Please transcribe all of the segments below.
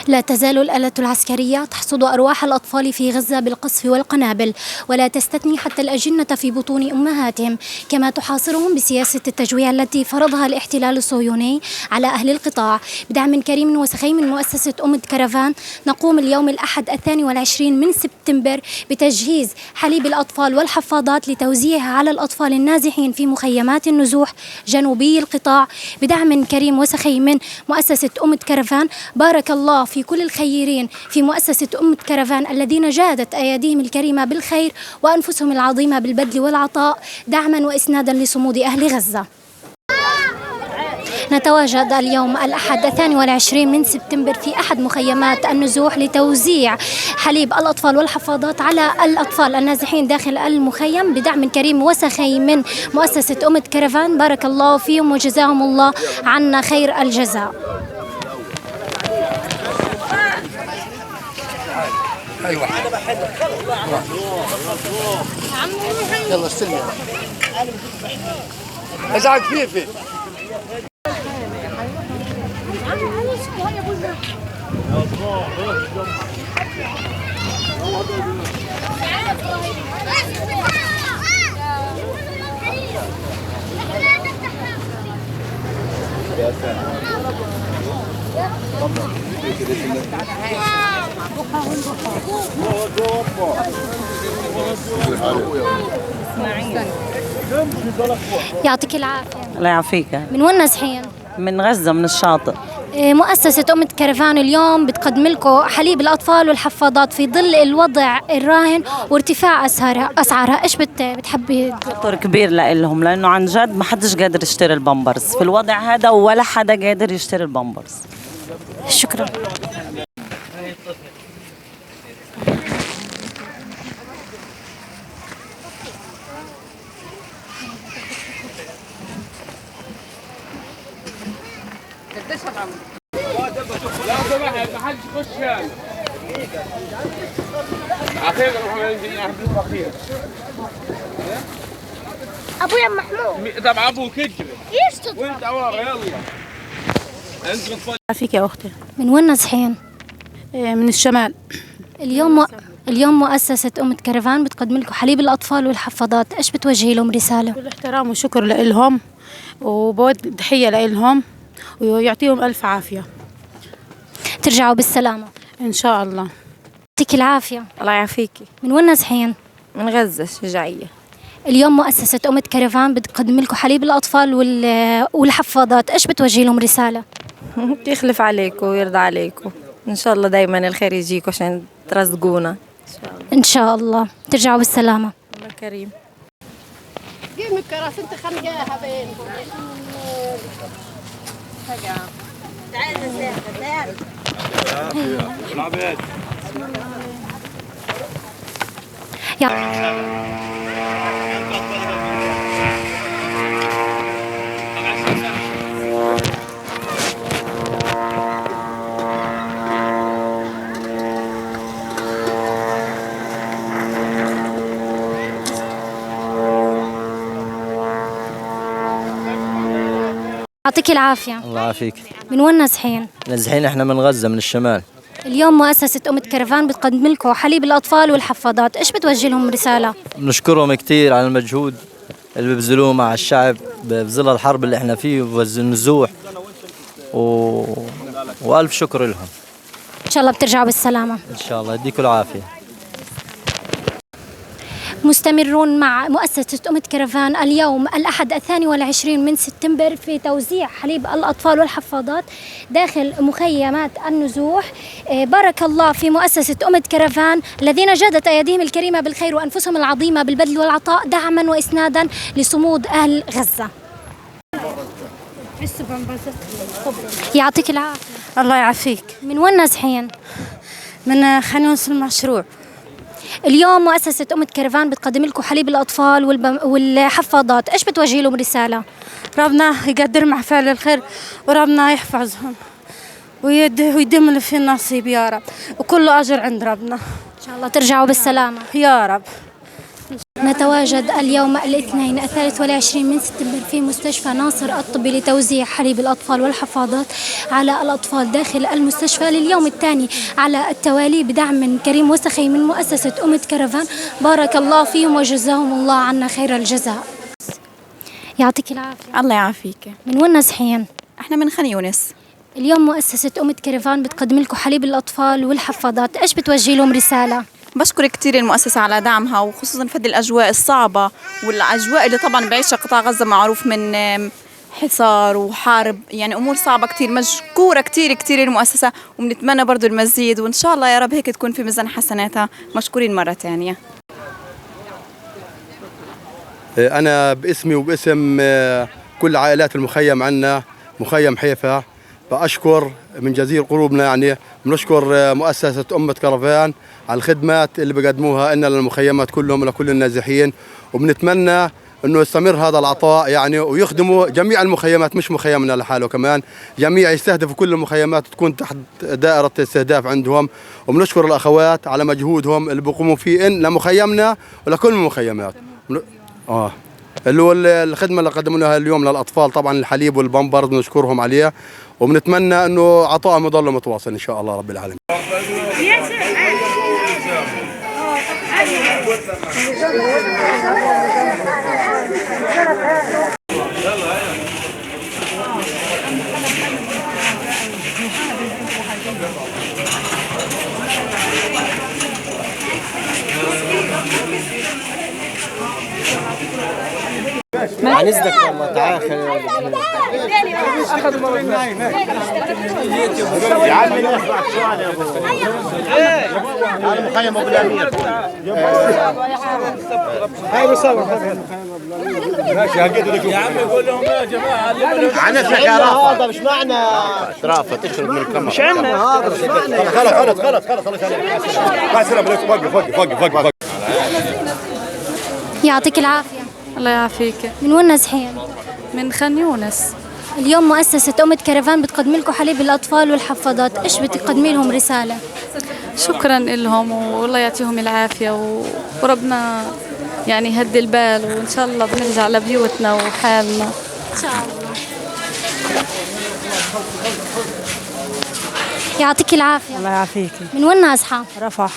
لا تزال الآلة العسكرية تحصد أرواح الأطفال في غزة بالقصف والقنابل، ولا تستثني حتى الأجنة في بطون أمهاتهم، كما تحاصرهم بسياسة التجويع التي فرضها الاحتلال الصهيوني على أهل القطاع. بدعم كريم وسخي من مؤسسة كرفان، نقوم اليوم الأحد 22 من سبتمبر بتجهيز حليب الأطفال والحفاضات لتوزيعها على الأطفال النازحين في مخيمات النزوح جنوبي القطاع. بدعم كريم وسخي من مؤسسة كرفان، بارك الله في كل الخيرين في مؤسسة كرفان الذين جادت أيديهم الكريمة بالخير وأنفسهم العظيمة بالبذل والعطاء دعما وإسنادا لصمود أهل غزة. نتواجد اليوم الأحد 22 من سبتمبر في أحد مخيمات النزوح لتوزيع حليب الأطفال والحفاضات على الأطفال النازحين داخل المخيم بدعم كريم وسخي من مؤسسة كرفان. بارك الله فيهم وجزاهم الله عنا خير الجزاء. ايوه يلا استلمي ازعج فيفي يعطيك العافية. الله يعافيك. من وين نازحين؟ من غزة، من الشاطئ. مؤسسة كرفان اليوم بتقدم لكم حليب الأطفال والحفاضات في ظل الوضع الراهن وارتفاع أسعارها. إيش بتحبي؟ خطر كبير لهم، لأنه عن جد ما حدش قادر يشتري البامبرز في الوضع هذا، ولا حدا قادر يشتري البامبرز. شكرا. لا سمحت ما حدش يخش يعني. اخيرا نروح اخيرا. ابويا محمود. طب ابوك يجري. يشتغل. وانت ورا يلا. فيك يا اختي. من وين نازحين؟ من الشمال. اليوم مؤسسة كرفان بتقدم لكم حليب الأطفال والحفاضات. إيش بتوجهي لهم رسالة؟ كل احترام وشكر لهم، وبود تحية لهم ويعطيهم ألف عافية. ترجعوا بالسلامة إن شاء الله. يعطيك العافية. الله يعافيكي. من وين نازحين؟ من غزة الشجاعية. اليوم مؤسسة كرفان بتقدم لكم حليب الأطفال والحفاضات. إيش بتوجهي لهم رسالة؟ يخلف عليكم ويرضى عليكم، إن شاء الله دايما الخير يجيكم عشان ترزقونا إن شاء الله. إن شاء الله. ترجعوا بالسلامة. الله كريم. قيم الكراسي انت خنقاها بينكم. يعطيك العافية. الله يعافيك. من وين نازحين؟ نازحين احنا من غزة، من الشمال. اليوم مؤسسة كرفان بتقدم لكم حليب الأطفال والحفاضات. إيش بتوجه لهم رسالة؟ بنشكرهم كثير على المجهود اللي بيبذلوه مع الشعب بظل الحرب اللي احنا فيه والنزوح وألف شكر لهم. إن شاء الله بترجعوا بالسلامة. إن شاء الله يديكم العافية. مستمرون مع مؤسسة كرفان اليوم الأحد 22 من سبتمبر في توزيع حليب الأطفال والحفاضات داخل مخيمات النزوح. بارك الله في مؤسسة كرفان الذين جادت أيديهم الكريمة بالخير وأنفسهم العظيمة بالبذل والعطاء دعما وإسنادا لصمود أهل غزة. يعطيك العافية. الله يعافيك. من وين نازحين؟ من خان يونس المشروع. اليوم مؤسسة كرفان بتقدم لكم حليب الأطفال والحفاضات. إيش بتوجهي لهم رسالة؟ ربنا يقدر مع فعل الخير وربنا يحفظهم. ويدم في النصيب يا رب، وكله أجر عند ربنا إن شاء الله ترجعوا بالسلامة. يا رب. نتواجد اليوم الاثنين 23 من سبتمبر في مستشفى ناصر الطبي لتوزيع حليب الأطفال والحفاضات على الأطفال داخل المستشفى لليوم الثاني على التوالي بدعم من كريم وسخي من مؤسسة أمة كرفان. بارك الله فيهم وجزاهم الله عنا خير الجزاء. يعطيك العافية. الله يعافيك. من وين نازحين؟ احنا من خان يونس. اليوم مؤسسة أمة كرفان بتقدم لكم حليب الأطفال والحفاضات، إيش بتوجهي لهم رسالة؟ بشكر كتير المؤسسة على دعمها، وخصوصا في هذه الأجواء الصعبة والأجواء اللي طبعا بعيشها قطاع غزة، معروف من حصار وحرب، يعني أمور صعبة كتير. مشكورة كتير كتير المؤسسة، وبنتمنى برضو المزيد، وإن شاء الله يا رب هيك تكون في ميزان حسناتها. مشكورين مرة تانية. أنا باسمي وباسم كل عائلات المخيم عنا مخيم حيفا بأشكر من جزير قلوبنا، يعني بنشكر مؤسسة أمة كرفان على الخدمات اللي بقدموها لنا للمخيمات كلهم ولكل النازحين، وبنتمنى انه يستمر هذا العطاء يعني، ويخدموا جميع المخيمات مش مخيمنا لحاله، كمان جميع يستهدفوا كل المخيمات تكون تحت دائرة استهداف عندهم. وبنشكر الأخوات على مجهودهم اللي بيقوموا فيه لمخيمنا ولكل المخيمات. اللي هو الخدمة اللي قدموا لها اليوم للأطفال، طبعا الحليب والبامبرز بنشكرهم عليها، وبنتمنى انه عطائهم يضل متواصل ان شاء الله رب العالمين. عن اذنك والله تعال يا عمي نسمعك سؤال يا ابو انا مخيم ابو الامير هاي بصور ماشي هقدر يا عمي قول لهم يا جماعه عن اذنك يا رافع مش معنا رافع تشرب من الكاميرا مش عندنا خلص مع السلامه. وقف يعطيك العافية. الله يعافيك. من وين نازحين؟ من خان يونس. اليوم مؤسسة أمة كرفان بتقدم لكم حليب الأطفال والحفاضات، إيش بتقدمي لهم رسالة؟ شكرا لهم والله يعطيهم العافية، وربنا يعني يهدي البال، وإن شاء الله بنرجع لبيوتنا وحالنا إن شاء الله. يعطيك العافية. الله يعافيك. من وين نازحة؟ رفح.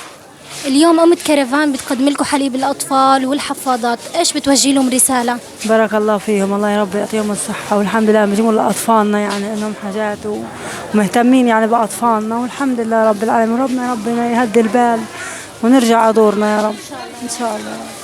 اليوم أمة كرفان بتقدم لكم حليب الأطفال والحفاضات، إيش بتوجهي لهم رسالة؟ بارك الله فيهم، الله يا رب يعطيهم الصحة، والحمد لله بيجيبوا لأطفالنا يعني إنهم حاجات ومهتمين يعني بأطفالنا، والحمد لله رب العالمين. ربنا يهدي البال ونرجع دورنا يا رب إن شاء الله.